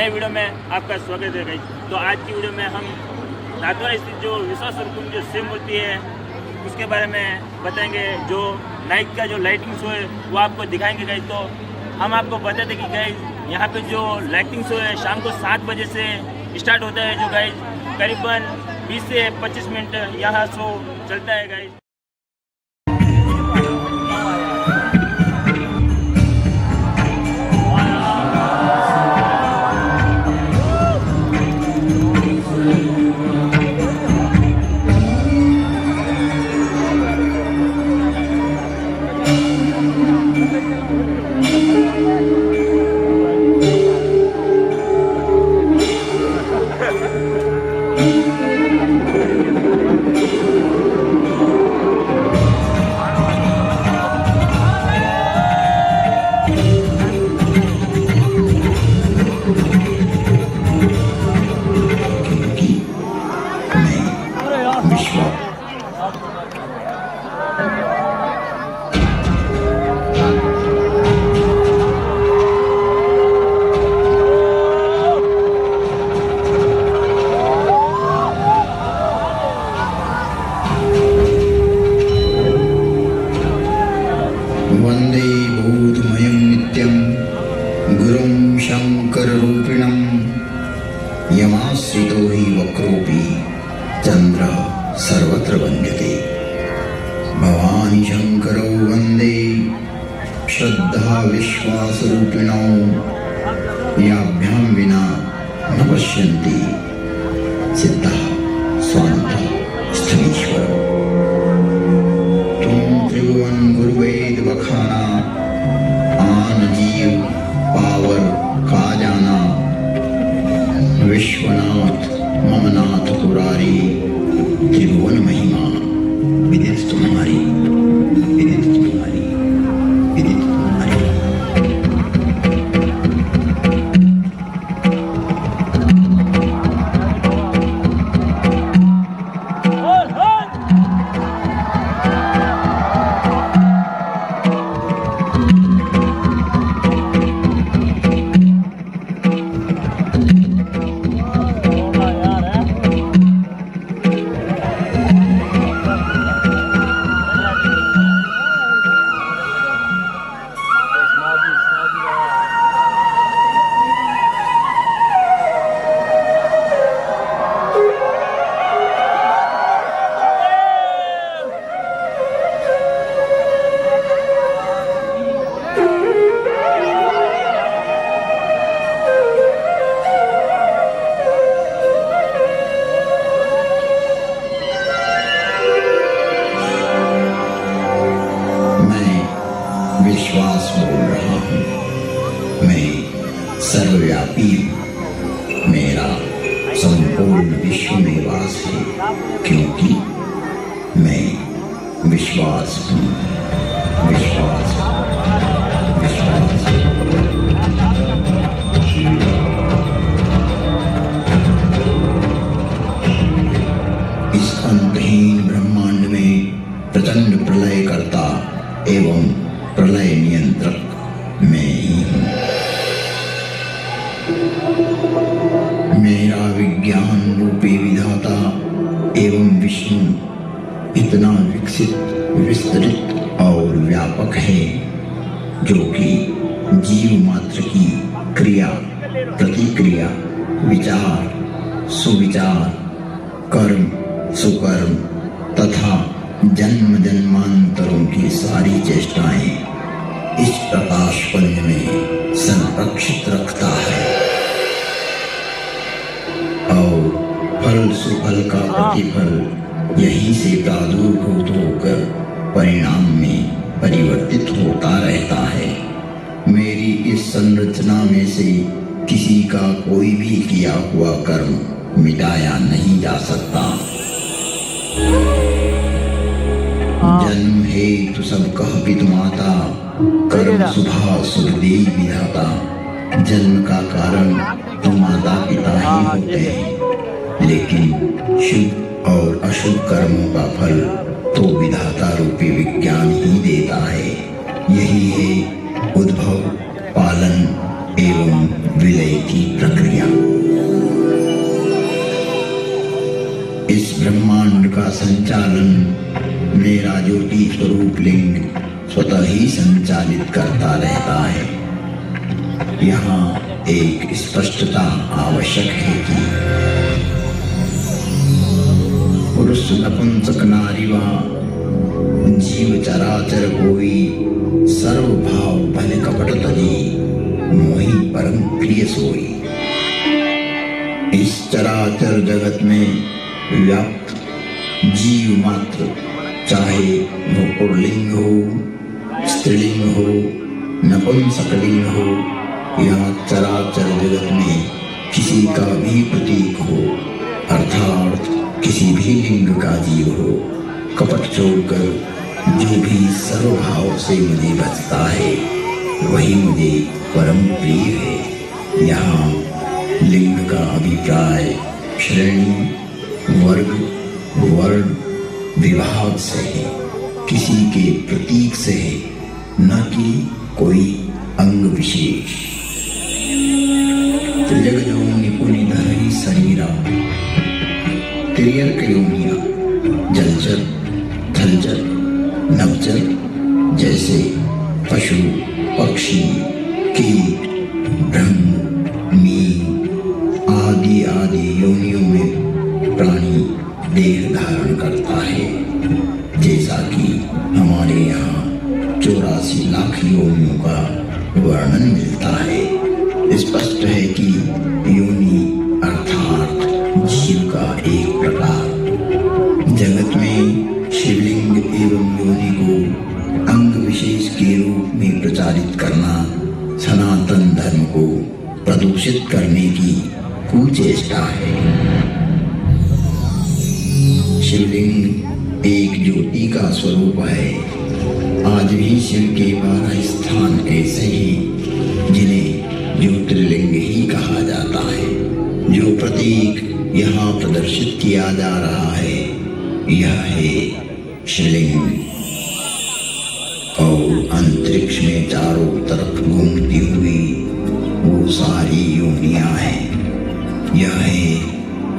नए वीडियो में आपका स्वागत है गाइस। तो आज की वीडियो में हम नाथद्वारा स्थित जो विश्वास स्वरूप जो शिव मूर्ति है उसके बारे में बताएंगे। जो नाइट का जो लाइटिंग शो है वो आपको दिखाएंगे गाइस। तो हम आपको बता दें कि गाइस यहाँ पे जो लाइटिंग शो है शाम को 7 बजे से स्टार्ट होता है। जो गाइस करीबन 20 से 25 मिनट यहाँ शो चलता है गाइस। वंदे बोधमयं नित्यं गुरुं शंकररूपिणं यमाश्रितो हि वक्रोऽपि चन्द्रः सर्वत्र वन्द्यते। भवानी शंकरो वंदे श्रद्धा विश्वासरूपिणौ याभ्यां विना न पश्यन्ति सिद्धः स्वान्तः स्थलीश्वरः। त्रिभुवन गुरुवेद बखाना आन जीव पावर का जाना। विश्वनाथ ममनाथ पुरारी त्रिभुवन महिमा विदित तुम्हारी, विदित तुम्हारी, विदित तुम्हारी। विश्वास बोल रहा हूँ। मैं सर्वव्यापी हूँ। मेरा संपूर्ण विश्व में वास है क्योंकि मैं विश्वास हूँ। विश्वास, विश्वास। इस अंतहीन ब्रह्मांड में प्रचंड प्रलय करता एवं प्रलय नियंत्रक मैं ही हूँ। मेरा विज्ञान रूपी विधाता एवं विष्णु इतना विकसित, विस्तृत और व्यापक है जो कि जीव मात्र की क्रिया, प्रतिक्रिया, विचार, सुविचार, कर्म, सुकर्म तथा जन्म जन्मांतरों की सारी चेष्टाएं इस प्रकाश पुंज में संरक्षित रखता है और फल सुफल का प्रतिफल यहीं से प्रादुर्भूत होकर परिणाम में परिवर्तित होता रहता है। मेरी इस संरचना में से किसी का कोई भी किया हुआ कर्म मिटाया नहीं जा सकता। जन्म हेतु सब कह पितु माता, कर्म शुभा सुखदेव विधाता। जन्म का कारण तो माता पिता ही होते हैं, लेकिन शुभ और अशुभ कर्मों का फल तो विधाता रूपी विज्ञान ही देता है। यही है उद्भव, पालन एवं विलय की प्रक्रिया। संचालन मेरा ज्योति स्वरूप लिंग स्वतः ही संचालित करता रहता है। यहाँ एक स्पष्टता आवश्यक है कि पुरुष नपुंसक नारी व जीव चराचर कोई सर्वभाव भले कपट तजी मोहि परम प्रिय सोई। इस चराचर जगत में व्याप्त जीव मात्र, चाहे वो पुल्लिंग हो, स्त्रीलिंग हो, नपुंसकलिंग हो या चराचर जगत में किसी का भी प्रतीक हो, अर्थात किसी भी लिंग का जीव हो, कपट छोड़कर जो भी सर्वभाव से मुझे बचता है वही मुझे परम प्रिय है। यहाँ लिंग का अभिप्राय श्रेणी, वर्ग, वर्ण, विभाग से है, किसी के प्रतीक से है, न कि कोई अंग विशेष। त्रिजगजोनि पुनिधरि शरीरा त्रियर्क योनिया जलचर, थलचर, नवचर जैसे पशु, पक्षी, कीट, ब्रह्म, मीन आदि आदि योनियों में प्राणी देह धारण करता है। जैसा कि हमारे यहाँ 84 लाख योनियों का वर्णन मिलता है। स्पष्ट है कि योनि अर्थात जीव का एक प्रकार। जगत में शिवलिंग एवं योनि को अंग विशेष के रूप में प्रचारित करना सनातन धर्म को प्रदूषित करने की कुचेष्टा है। शिवलिंग एक ज्योति का स्वरूप है। आज भी शिव के 12 स्थान ऐसे हैं जिन्हें ज्योतिर्लिंग ही कहा जाता है। जो प्रतीक यहाँ प्रदर्शित किया जा रहा है यह है शिवलिंग। और अंतरिक्ष में चारों तरफ घूमती हुई वो सारी योनियां हैं। यह है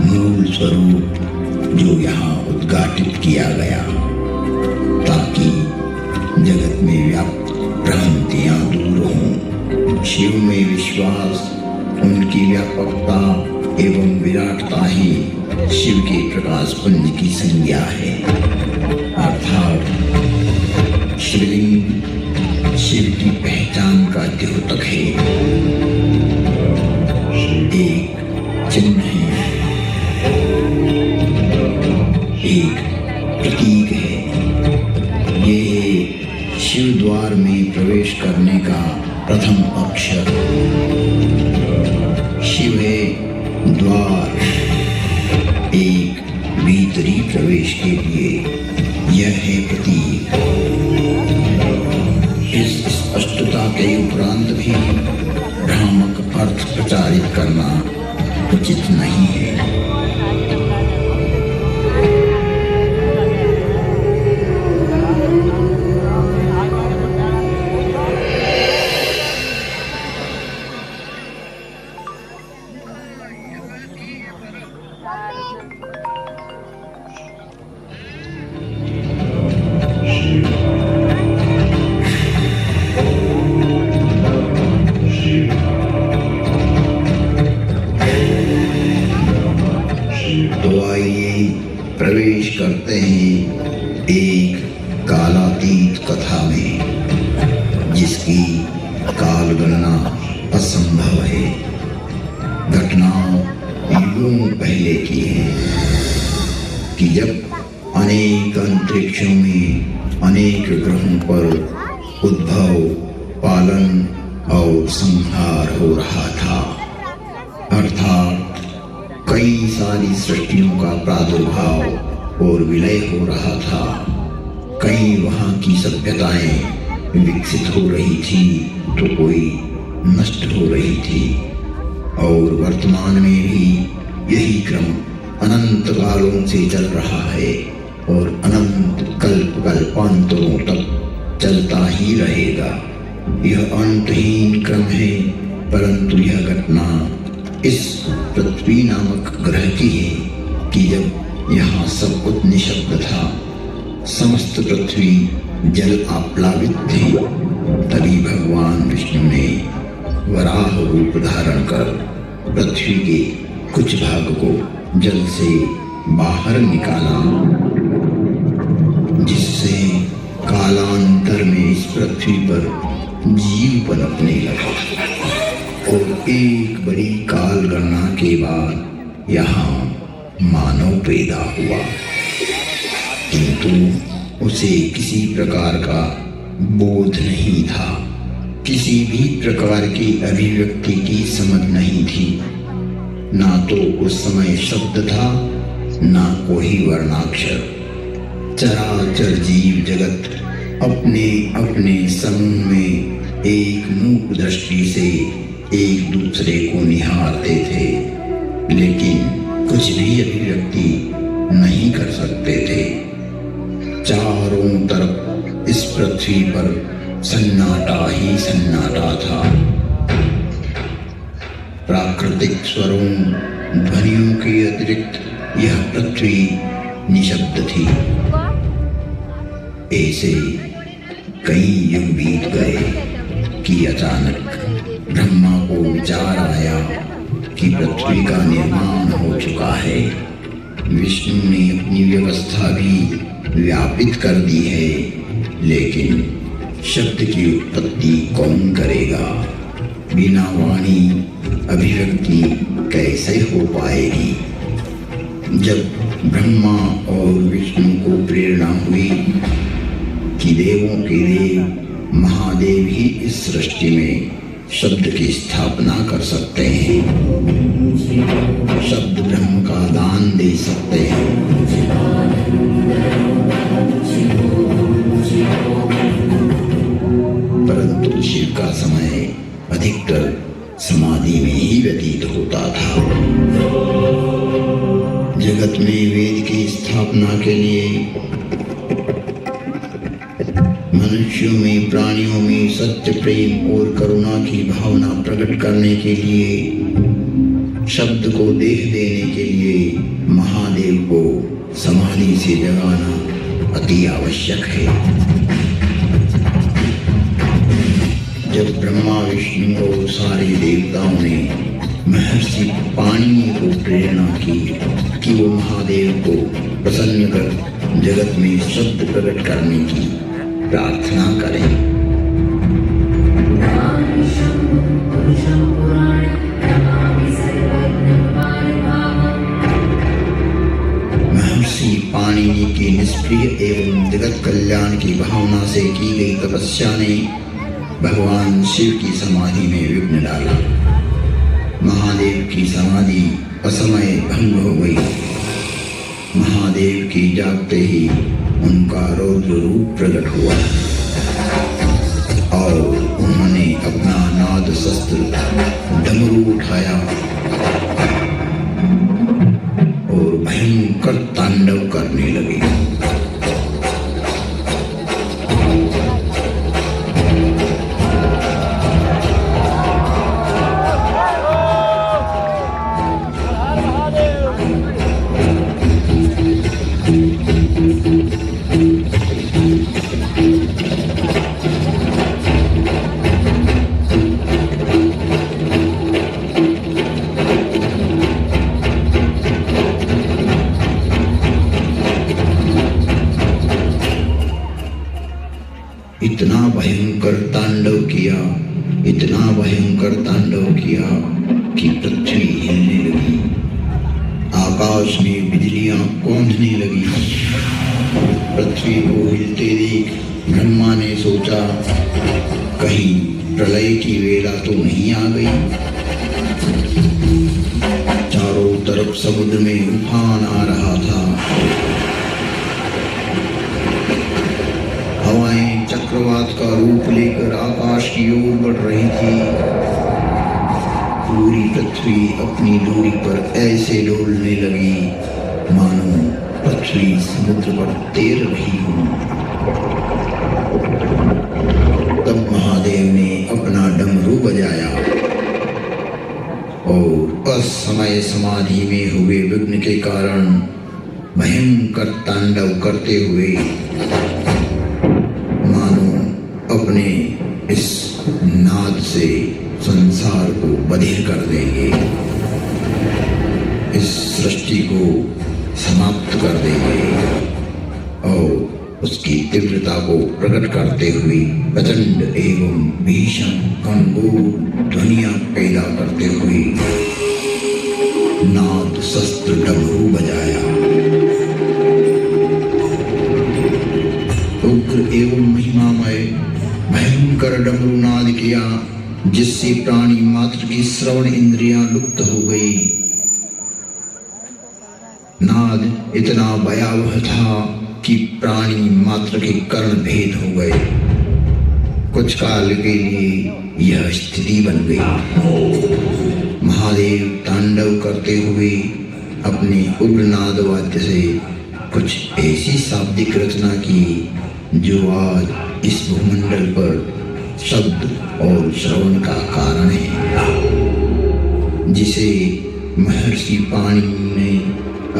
मूल स्वरूप जो यहाँ उद्घाटित किया गया ताकि जगत में व्याप्त भ्रांतियां दूर हों। शिव में विश्वास, उनकी व्यापकता एवं विराटता ही शिव के प्रकाश पुंज की संज्ञा है। अर्थात शिवलिंग शिव की पहचान का द्योतक है, एक चिन्ह है, एक प्रतीक है। ये शिव द्वार में प्रवेश करने का प्रथम अक्षर। शिव है द्वार, एक भीतरी प्रवेश के लिए यह है प्रतीक। इस स्पष्टता के उपरांत भी भ्रामक अर्थ प्रचारित करना उचित नहीं है। तो आइए प्रवेश करते हैं एक कालातीत कथा में जिसकी काल गणना असंभव है। घटनाओं युगों पहले की है कि जब अनेक अंतरिक्षों में अनेक ग्रहों पर उद्भव, पालन और संहार हो रहा था। अर्थात कई सारी सृष्टियों का प्रादुर्भाव और विलय हो रहा था। कई वहाँ की सभ्यताएं विकसित हो रही थी तो कोई नष्ट हो रही थी। और वर्तमान में भी यही क्रम अनंत कालों से चल रहा है और अनंत कल्प कल्पांतरों तक चलता ही रहेगा। यह अंतहीन क्रम है, परंतु यह घटना इस पृथ्वी नामक ग्रह की है कि जब यहाँ सब कुछ निशब्द था। समस्त पृथ्वी जल आप्लावित थी। तभी भगवान विष्णु ने वराह रूप धारण कर पृथ्वी के कुछ भाग को जल से बाहर निकाला, जिससे कालांतर में इस पृथ्वी पर जीव पनपने लगा। और एक बड़ी काल गणना के बाद यहाँ मानव पैदा हुआ, किंतु उसे किसी प्रकार का बोध नहीं था, किसी भी प्रकार की अभिव्यक्ति की समझ नहीं थी। ना तो उस समय शब्द था, ना कोई वर्णाक्षर। चराचर जीव जगत अपने अपने समूह में एक मूक दृष्टि से एक दूसरे को निहारते थे, लेकिन कुछ भी अभिव्यक्ति नहीं कर सकते थे। चारों तरफ इस पृथ्वी पर सन्नाटा ही सन्नाटा था। प्राकृतिक स्वरों ध्वनियों के अतिरिक्त यह पृथ्वी निशब्द थी। ऐसे कई युग बीत गए कि अचानक ब्रह्मा को विचार आया कि पृथ्वी का निर्माण हो चुका है। विष्णु ने अपनी व्यवस्था भी व्यापित कर दी है, लेकिन शब्द की उत्पत्ति कौन करेगा? बिना वाणी अभिव्यक्ति कैसे हो पाएगी? जब ब्रह्मा और विष्णु को प्रेरणा हुई कि देवों के देव महादेव ही इस सृष्टि में शब्द की स्थापना कर सकते हैं, शब्द ब्रह्म का दान दे सकते हैं, परंतु शिव का समय अधिकतर समाधि में ही व्यतीत होता था। जगत में वेद की स्थापना के लिए, मनुष्यों में प्राणियों में सत्य प्रेम और करुणा की भावना प्रकट करने के लिए, शब्द को देह देने के लिए महादेव को समाधि से जगाना अति आवश्यक है। जब ब्रह्मा विष्णु और सारे देवताओं ने महर्षि पाणिनि को प्रेरणा की कि वो महादेव को प्रसन्न कर जगत में शब्द प्रकट करने की प्रार्थना करें, महर्षि पाणिनि की निष्क्रिय एवं जगत कल्याण की भावना से की गई तपस्या ने भगवान शिव की समाधि में विघ्न डाला। महादेव की समाधि असमय भंग हो गई। महादेव की जागते ही उनका रौद्र रूप प्रकट हुआ और उन्होंने अपना नाद शस्त्र डमरू उठाया और भयंकर तांडव करने लगे। इतना भयंकर तांडव किया, इतना भयंकर तांडव किया कि पृथ्वी हिलने लगी, आकाश में बिजलियां कौंधने लगी। पृथ्वी को हिलते देख ब्रह्मा ने सोचा कहीं प्रलय की वेला तो नहीं आ गई। चारों तरफ समुद्र में उफान आ रहा था, हवाएं चक्रवात का रूप लेकर आकाश की ओर बढ़ रही थी। पूरी पृथ्वी अपनी दूरी पर ऐसे डोलने लगी मानो पृथ्वी समुद्र पर तैर रही हो। तब महादेव ने अपना डमरू बजाया और असमय समाधि में हुए विघ्न के कारण भयंकर तांडव करते हुए मानो अपने इस नाद से संसार को बधिर कर देंगे, इस सृष्टि को समाप्त कर देंगे और उसकी तीव्रता को प्रकट करते हुए प्रचंड एवं भीषण गंभीर ध्वनियां पैदा करते हुए नाद शस्त्र डमरू बजाया। उग्र एवं महिमामय भयंकर डमरू नाद किया, जिससे प्राणी मात्र की श्रवण इंद्रियां लुप्त हो गई। नाद इतना भयावह था कि प्राणी मात्र के कर्ण भेद हो गए। कुछ काल के लिए यह स्थिति बन गई। महादेव तांडव करते हुए अपने उग्र नाद वाद्य से कुछ ऐसी शाब्दिक रचना की जो आज इस भूमंडल पर शब्द और श्रवण का कारण है, जिसे महर्षि पाणिनि ने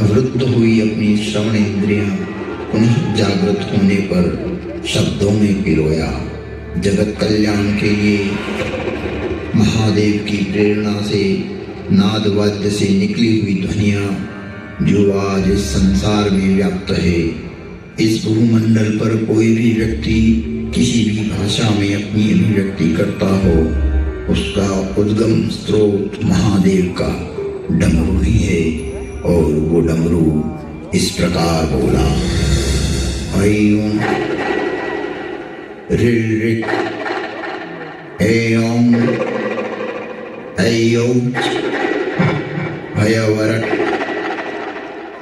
अवरुद्ध हुई अपनी श्रवण इंद्रियां पुनः जागृत होने पर शब्दों में पिरोया। जगत कल्याण के लिए महादेव की प्रेरणा से नाद वाद्य से निकली हुई ध्वनियां जो आज इस संसार में व्याप्त है। इस भूमंडल पर कोई भी व्यक्ति किसी भी भाषा में अपनी अभिव्यक्ति करता हो, उसका उद्गम स्रोत महादेव का डमरू ही है। और वो डमरू इस प्रकार बोला, ऐं ऋ ऐं ऐऔच भयवरट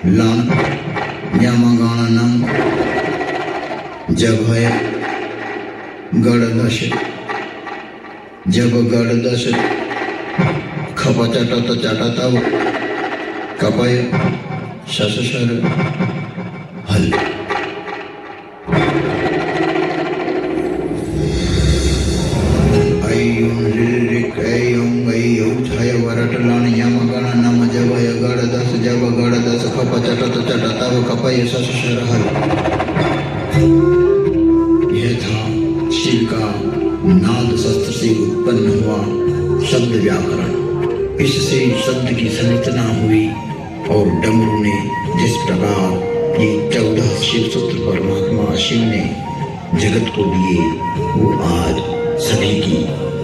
लं यमगणनं जभय गणदश जब गणदश खपचटत चटतव कपय शशशर हल। यह था शिव का नाद शस्त्र से उत्पन्न हुआ शब्द व्याकरण। इससे शब्द की संरचना हुई और डमरू ने जिस प्रकार ये 14 शिव सूत्र परमात्मा शिव ने जगत को दिए, वो आज सभी की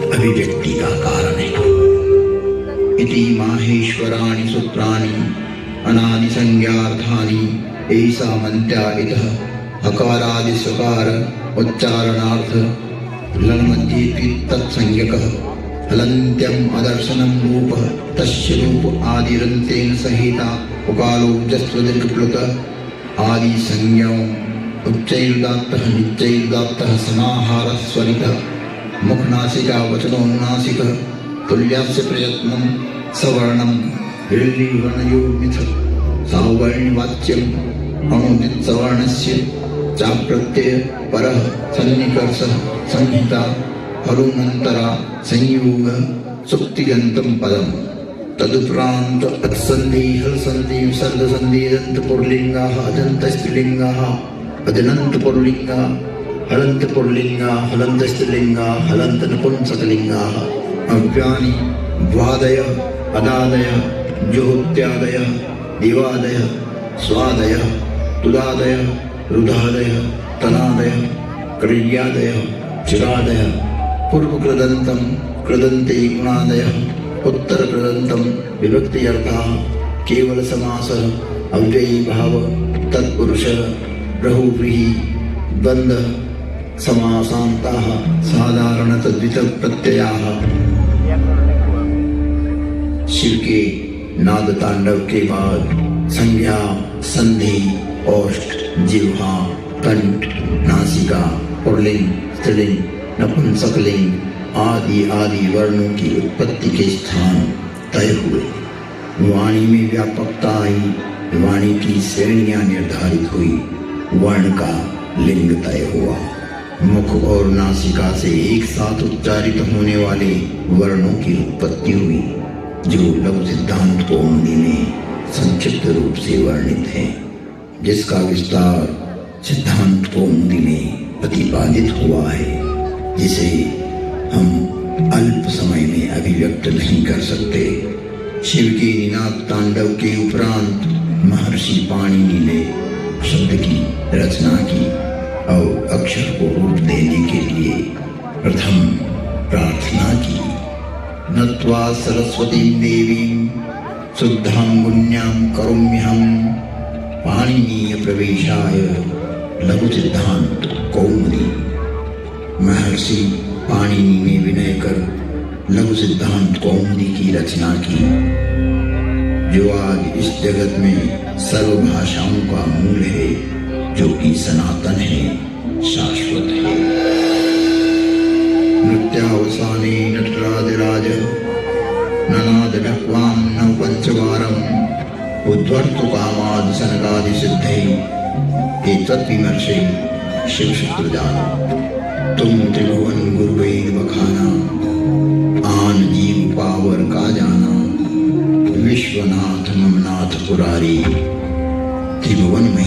अभिव्यक्ति का कारण है। इति माहेश्वराणि सूत्राणि अनादि संज्ञार्थानि ऐसा मंत्या इतः हकारादि स्वकार उच्चारणार्थ लन्मध्ये तत्संज्ञकः हलन्त्यम् अदर्शनं रूपः तस्य रूप आदिरन्तेन सहिता उकालो जस्वदीर्घप्लुत आदि संज्ञाओं उच्चैर्दात्तः निच्चैर्दात्तः समाहारः स्वरितः मुखनासिका वचनोन्नासिकः तुल्यस्य प्रयत्नं सवर्णं ऋलिवर्णयोर्मिथ सावर्णिवाच्यम् अणुदित सवर्णस्य चाप्रत्यय परः सन्निकर्षः संहिता हरुनन्तरा संयोग सुक्तिगन्तं पदम् तदुपरान्त अत्सन्धि हलसन्धि विसर्गसन्धि अदन्तपुर्लिङ्गाः अदन्तस्त्रीलिङ्गाः अदनन्तपुर्लिङ्गाः हलन्तपुर्लिङ्गाः हलन्तस्त्रीलिङ्गाः हलन्तनपुंसकलिङ्गाः अव्यानि द्वादयः अदादयः जुहोत्यादयः दिवादयः स्वादयः तुदादयः रुधादयः तनादयः क्रियादयः चिरादयः पूर्वकृदन्तं कृदन्ते गुणादयः उत्तरकृदन्तं विभक्त्यर्थाः केवल समासः अव्ययी भाव तत्पुरुषः बहुव्रीहि द्वन्द्वः समासान्ताः साधारण तद्वित प्रत्ययाः। शिव के नाद तांडव के बाद संज्ञा संधि ओष्ठ जिह्वा कंठ नासिका पुल्लिंग स्त्रीलिंग नपुंसकलिंग आदि आदि वर्णों की उत्पत्ति के स्थान तय हुए। वाणी में व्यापकता आई, वाणी की श्रेणियां निर्धारित हुई, वर्ण का लिंग तय हुआ। मुख और नासिका से एक साथ उच्चारित होने वाले वर्णों की उत्पत्ति हुई, जो लघु सिद्धांत कौमुदी में संक्षिप्त रूप से वर्णित है। जिसका विस्तार सिद्धांत कौमुदी में प्रतिपादित हुआ है, जिसे हम अल्प समय में अभिव्यक्त नहीं कर सकते। शिव के निनाद तांडव के उपरांत महर्षि पाणिनि ने शब्द की रचना की और अक्षर को रूप देने के लिए प्रथम प्रार्थना की। नत्वा सरस्वतीं देवीं शुद्धांगुन्यां करोम्यहं पाणिनीय प्रवेशाय लघु सिद्धांत कौमुदी। महर्षि पाणिनि ने विनय कर लघु सिद्धांत कौमुदी की रचना की, जो आज इस जगत में सर्व भाषाओं का मूल है, जो कि सनातन है, शाश्वत है। नृत्यावसाने नटराजराज ननाद नक्वां नव पंचवारम् उद्वर्तु कामादि सनकादि सिद्धै एतद्विमर्शे शिव शुक्र जानो। तुम त्रिभुवन गुरुवेद बखाना आन जीव पावर का जाना। विश्वनाथ ममनाथ पुरारी त्रिभुवन में